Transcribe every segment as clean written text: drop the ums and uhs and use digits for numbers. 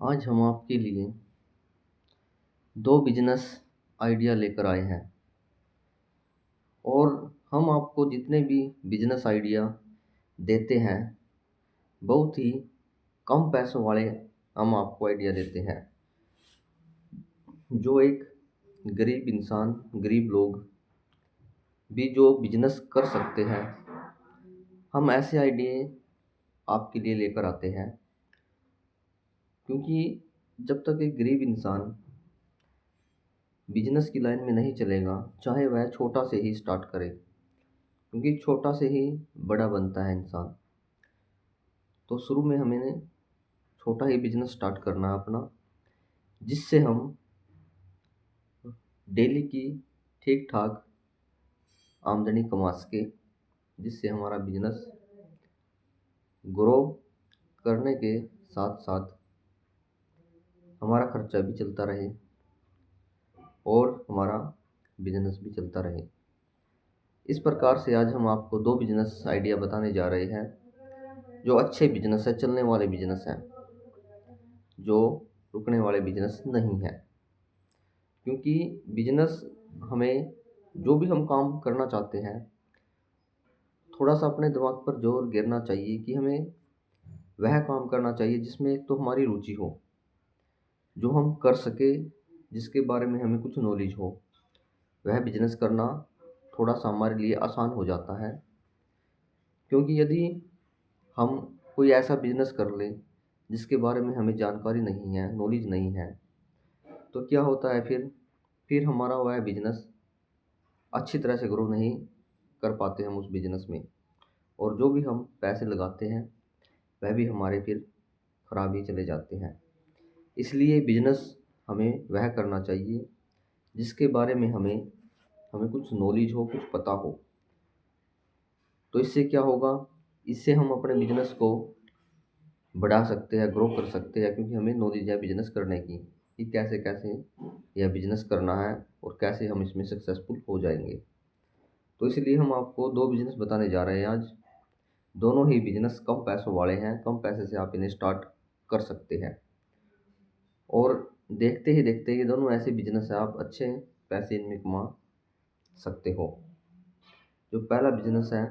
आज हम आपके लिए दो बिजनेस आइडिया लेकर आए हैं और हम आपको जितने भी बिजनेस आइडिया देते हैं बहुत ही कम पैसों वाले हम आपको आइडिया देते हैं जो एक गरीब इंसान गरीब लोग भी जो बिजनेस कर सकते हैं। हम ऐसे आइडिया आपके लिए लेकर आते हैं क्योंकि जब तक एक गरीब इंसान बिजनेस की लाइन में नहीं चलेगा चाहे वह छोटा से ही स्टार्ट करे क्योंकि छोटा से ही बड़ा बनता है इंसान। तो शुरू में हमें छोटा ही बिजनेस स्टार्ट करना है अपना, जिससे हम डेली की ठीक ठाक आमदनी कमा सके, जिससे हमारा बिजनेस ग्रो करने के साथ साथ हमारा खर्चा भी चलता रहे और हमारा बिजनेस भी चलता रहे। इस प्रकार से आज हम आपको दो बिजनेस आइडिया बताने जा रहे हैं जो अच्छे बिजनेस है, चलने वाले बिजनेस हैं, जो रुकने वाले बिजनेस नहीं है। क्योंकि बिजनेस हमें जो भी हम काम करना चाहते हैं थोड़ा सा अपने दिमाग पर जोर गिरना चाहिए कि हमें वह काम करना चाहिए जिसमें एक तो हमारी रुचि हो, जो हम कर सके, जिसके बारे में हमें कुछ नॉलेज हो। वह बिजनेस करना थोड़ा सा हमारे लिए आसान हो जाता है क्योंकि यदि हम कोई ऐसा बिजनेस कर लें जिसके बारे में हमें जानकारी नहीं है, नॉलेज नहीं है, तो क्या होता है फिर हमारा वह बिजनेस अच्छी तरह से ग्रो नहीं कर पाते हम उस बिजनेस में, और जो भी हम पैसे लगाते हैं वह भी हमारे फिर खराब ही चले जाते हैं। इसलिए बिजनेस हमें वह करना चाहिए जिसके बारे में हमें हमें कुछ नॉलेज हो, कुछ पता हो। तो इससे क्या होगा, इससे हम अपने बिजनेस को बढ़ा सकते हैं, ग्रो कर सकते हैं, क्योंकि हमें नॉलेज है बिजनेस करने की कि कैसे कैसे यह बिजनेस करना है और कैसे हम इसमें सक्सेसफुल हो जाएंगे। तो इसलिए हम आपको दो बिजनेस बताने जा रहे हैं आज। दोनों ही बिजनेस कम पैसों वाले हैं, कम पैसे से आप इन्हें स्टार्ट कर सकते हैं और देखते ही देखते ये दोनों ऐसे बिजनेस है आप अच्छे पैसे इनमें कमा सकते हो। जो पहला बिजनेस है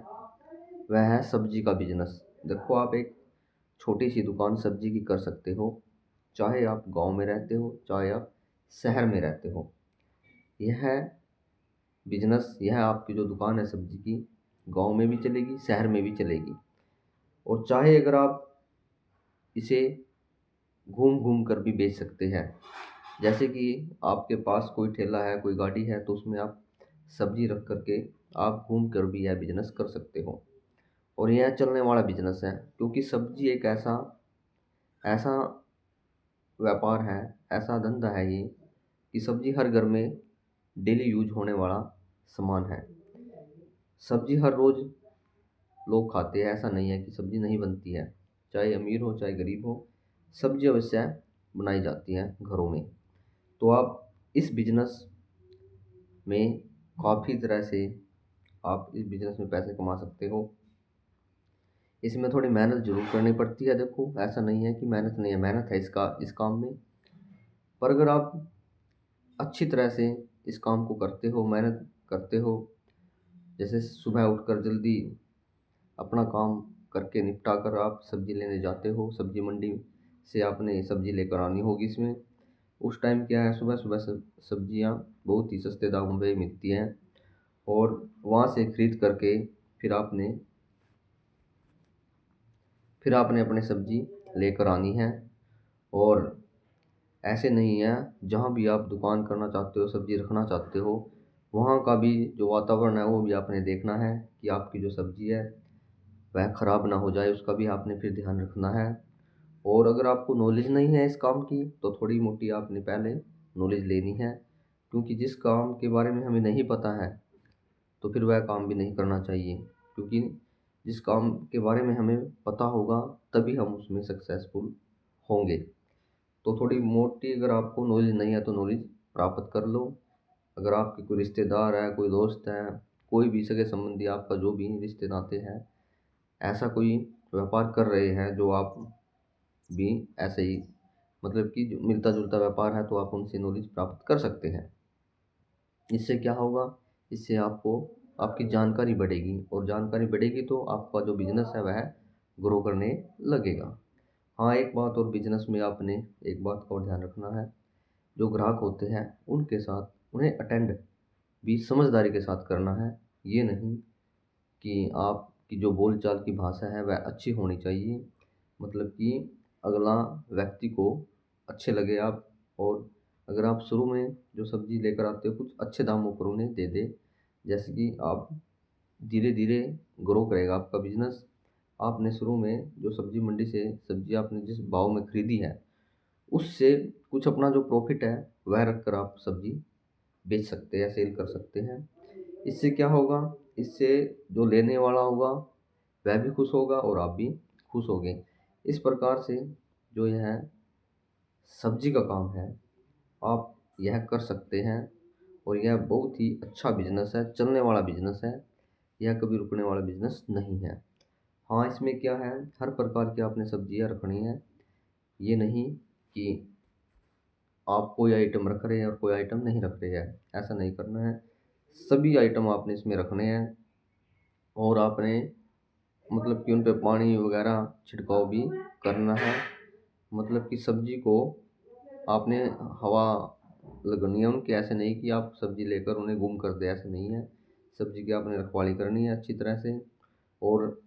वह है सब्जी का बिजनेस। देखो, आप एक छोटी सी दुकान सब्जी की कर सकते हो, चाहे आप गांव में रहते हो चाहे आप शहर में रहते हो। यह बिजनेस, यह आपकी जो दुकान है सब्जी की, गांव में भी चलेगी शहर में भी चलेगी। और चाहे अगर आप इसे घूम घूम कर भी बेच सकते हैं, जैसे कि आपके पास कोई ठेला है, कोई गाड़ी है, तो उसमें आप सब्जी रख करके आप घूम कर भी यह बिजनेस कर सकते हो। और यह चलने वाला बिजनेस है क्योंकि सब्जी एक ऐसा ऐसा व्यापार है, ऐसा धंधा है ये कि सब्जी हर घर में डेली यूज होने वाला सामान है। सब्जी हर रोज़ लोग खाते हैं, ऐसा नहीं है कि सब्जी नहीं बनती है। चाहे अमीर हो चाहे गरीब हो, सब्जी अवश्य बनाई जाती है घरों में। तो आप इस बिजनेस में काफ़ी तरह से आप इस बिजनेस में पैसे कमा सकते हो। इसमें थोड़ी मेहनत जरूर करनी पड़ती है। देखो, ऐसा नहीं है कि मेहनत नहीं है, मेहनत है इस काम में। पर अगर आप अच्छी तरह से इस काम को करते हो, मेहनत करते हो, जैसे सुबह उठकर जल्दी अपना काम करके निपटा कर आप सब्जी लेने जाते हो, सब्जी मंडी से आपने सब्जी लेकर आनी होगी। इसमें उस टाइम क्या है, सुबह सुबह सब्जियां बहुत ही सस्ते दामों पे मिलती हैं और वहाँ से खरीद करके फिर आपने फिर आपने अपने सब्जी लेकर आनी है। और ऐसे नहीं है, जहाँ भी आप दुकान करना चाहते हो, सब्जी रखना चाहते हो, वहाँ का भी जो वातावरण है वो भी आपने देखना है कि आपकी जो सब्जी है वह खराब ना हो जाए, उसका भी आपने फिर ध्यान रखना है। और अगर आपको नॉलेज नहीं है इस काम की तो थोड़ी मोटी आपने पहले नॉलेज लेनी है, क्योंकि जिस काम के बारे में हमें नहीं पता है तो फिर वह काम भी नहीं करना चाहिए। क्योंकि जिस काम के बारे में हमें पता होगा तभी हम उसमें सक्सेसफुल होंगे। तो थोड़ी मोटी अगर आपको नॉलेज नहीं है तो नॉलेज प्राप्त कर लो। अगर आपके कोई रिश्तेदार है, कोई दोस्त है, कोई भी सगे संबंधी, आपका जो भी रिश्ते नाते हैं, ऐसा कोई व्यापार कर रहे हैं जो आप भी ऐसे ही मतलब कि जो मिलता जुलता व्यापार है तो आप उनसे नॉलेज प्राप्त कर सकते हैं। इससे क्या होगा, इससे आपको आपकी जानकारी बढ़ेगी, और जानकारी बढ़ेगी तो आपका जो बिजनेस है वह ग्रो करने लगेगा। हाँ, एक बात और बिजनेस में आपने एक बात का और ध्यान रखना है, जो ग्राहक होते हैं उनके साथ उन्हें अटेंड भी समझदारी के साथ करना है। ये नहीं कि आपकी जो बोलचाल की भाषा है वह अच्छी होनी चाहिए, मतलब कि अगला व्यक्ति को अच्छे लगे आप। और अगर आप शुरू में जो सब्ज़ी लेकर आते हो कुछ अच्छे दामों पर उन्हें दे दें, जैसे कि आप धीरे धीरे ग्रो करेगा आपका बिजनेस। आपने शुरू में जो सब्जी मंडी से सब्जी आपने जिस भाव में खरीदी है उससे कुछ अपना जो प्रॉफिट है वह रख कर आप सब्जी बेच सकते हैं, सेल कर सकते हैं। इससे क्या होगा, इससे जो लेने वाला होगा वह भी खुश होगा और आप भी खुश होंगे। इस प्रकार से जो यह सब्जी का काम है आप यह कर सकते हैं, और यह बहुत ही अच्छा बिजनेस है, चलने वाला बिजनेस है, यह कभी रुकने वाला बिजनेस नहीं है। हाँ, इसमें क्या है, हर प्रकार की आपने सब्जियां रखनी है। ये नहीं कि आप कोई आइटम रख रहे हैं और कोई आइटम नहीं रख रहे हैं, ऐसा नहीं करना है। सभी आइटम आपने इसमें रखने हैं, और आपने मतलब कि उन पे पानी वगैरह छिड़काव भी करना है। मतलब कि सब्जी को आपने हवा लगनी है उनकी, ऐसे नहीं कि आप सब्जी लेकर उन्हें गुम कर दे, ऐसे नहीं है। सब्जी की आपने रखवाली करनी है अच्छी तरह से, और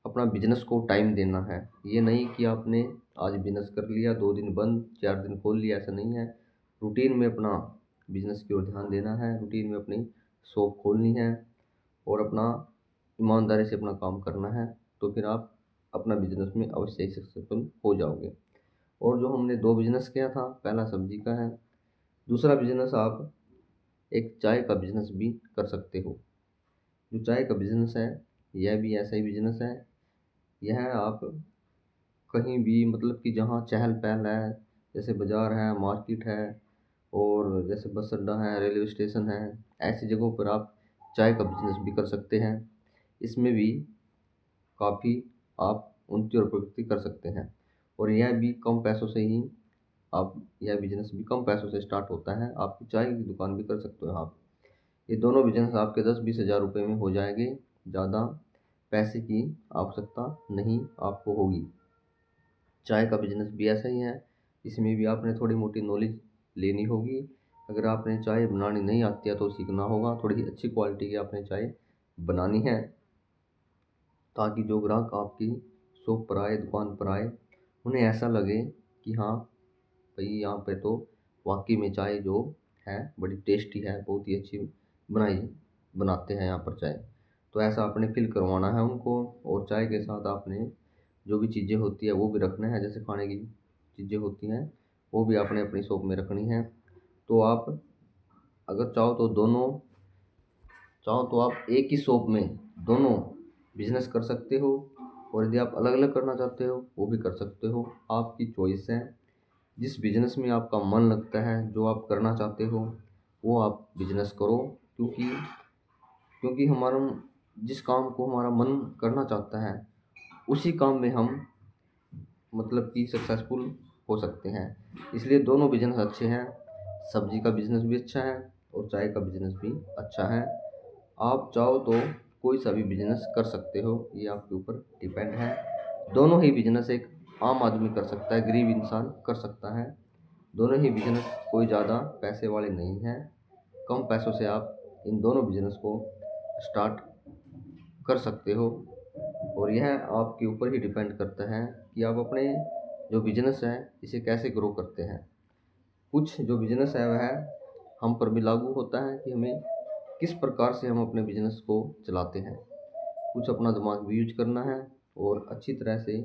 अपना बिजनेस को टाइम देना है। ये नहीं कि आपने आज बिजनेस कर लिया, 2 दिन बंद, 4 दिन खोल लिया, ऐसा नहीं है। रूटीन में अपना बिजनेस की ओर ध्यान देना है, रूटीन में अपनी शॉप खोलनी है, और अपना ईमानदारी से अपना काम करना है। तो फिर आप अपना बिजनेस में अवश्य ही सक्सेसफुल हो जाओगे। और जो हमने 2 बिजनेस किया था, पहला सब्जी का है, दूसरा बिजनेस आप एक चाय का बिजनेस भी कर सकते हो। जो चाय का बिजनेस है यह भी ऐसा ही बिजनेस है। यह आप कहीं भी, मतलब कि जहाँ चहल पहल है, जैसे बाज़ार है, मार्केट है, और जैसे बस अड्डा है, रेलवे स्टेशन है, ऐसी जगहों पर आप चाय का बिजनेस भी कर सकते हैं। इसमें भी काफ़ी आप उन्नति और प्रगति कर सकते हैं, और यह भी कम पैसों से ही आप, यह बिजनेस भी कम पैसों से स्टार्ट होता है। आपकी चाय की दुकान भी कर सकते हो आप। ये दोनों बिजनेस आपके 10-20 हज़ार रुपये में हो जाएंगे, ज़्यादा पैसे की आवश्यकता नहीं आपको होगी। चाय का बिजनेस भी ऐसा ही है, इसमें भी आपने थोड़ी मोटी नॉलेज लेनी होगी। अगर आपने चाय बनानी नहीं आती है तो सीखना होगा, थोड़ी अच्छी क्वालिटी की आपने चाय बनानी है, ताकि जो ग्राहक आपकी शॉप पर आए, दुकान पर आए, उन्हें ऐसा लगे कि हाँ भाई, यहाँ पे तो वाकई में चाय जो है बड़ी टेस्टी है, बहुत ही अच्छी बनाई बनाते हैं यहाँ पर चाय। तो ऐसा आपने फील करवाना है उनको। और चाय के साथ आपने जो भी चीज़ें होती है वो भी रखना है, जैसे खाने की चीज़ें होती हैं वो भी आपने अपनी शॉप में रखनी है। तो आप अगर चाहो तो आप एक ही शॉप में दोनों बिजनेस कर सकते हो, और यदि आप अलग अलग करना चाहते हो वो भी कर सकते हो, आपकी चॉइस है। जिस बिजनेस में आपका मन लगता है, जो आप करना चाहते हो वो आप बिजनेस करो। क्योंकि क्योंकि हमारा जिस काम को हमारा मन करना चाहता है उसी काम में हम मतलब कि सक्सेसफुल हो सकते हैं। इसलिए दोनों बिजनेस अच्छे हैं, सब्जी का बिजनेस भी अच्छा है और चाय का बिजनेस भी अच्छा है। आप चाहो तो कोई सा भी बिजनेस कर सकते हो, ये आपके ऊपर डिपेंड है। दोनों ही बिजनेस एक आम आदमी कर सकता है, गरीब इंसान कर सकता है। दोनों ही बिजनेस कोई ज़्यादा पैसे वाले नहीं हैं। कम पैसों से आप इन दोनों बिजनेस को स्टार्ट कर सकते हो, और यह आपके ऊपर ही डिपेंड करता है कि आप अपने जो बिजनेस है इसे कैसे ग्रो करते हैं। कुछ जो बिजनेस है वह हम पर भी लागू होता है कि हमें किस प्रकार से हम अपने बिजनेस को चलाते हैं। कुछ अपना दिमाग भी यूज करना है, और अच्छी तरह से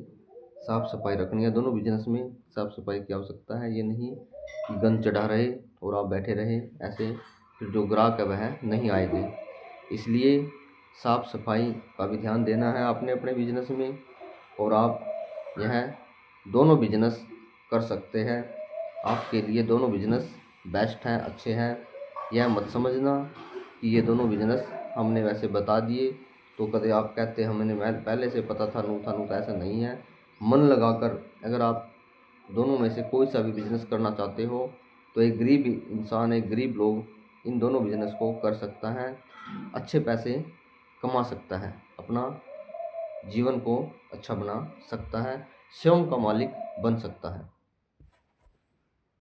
साफ सफाई रखनी है। दोनों बिजनेस में साफ सफाई की आवश्यकता है। ये नहीं कि गंद चढ़ा रहे और आप बैठे रहे, ऐसे फिर जो ग्राहक है वह नहीं आएंगे। इसलिए साफ सफाई का भी ध्यान देना है आपने अपने बिजनेस में, और आप यह दोनों बिजनेस कर सकते हैं। आपके लिए दोनों बिजनेस बेस्ट हैं, अच्छे हैं। यह मत समझना कि ये दोनों बिजनेस हमने वैसे बता दिए तो कभी आप कहते हैं हमने मैं पहले से पता था, नू था नू था, ऐसा नहीं है। मन लगाकर अगर आप दोनों में से कोई सा भी बिजनेस करना चाहते हो तो एक गरीब इंसान, एक गरीब लोग इन दोनों बिजनेस को कर सकता है, अच्छे पैसे कमा सकता है, अपना जीवन को अच्छा बना सकता है, स्वयं का मालिक बन सकता है।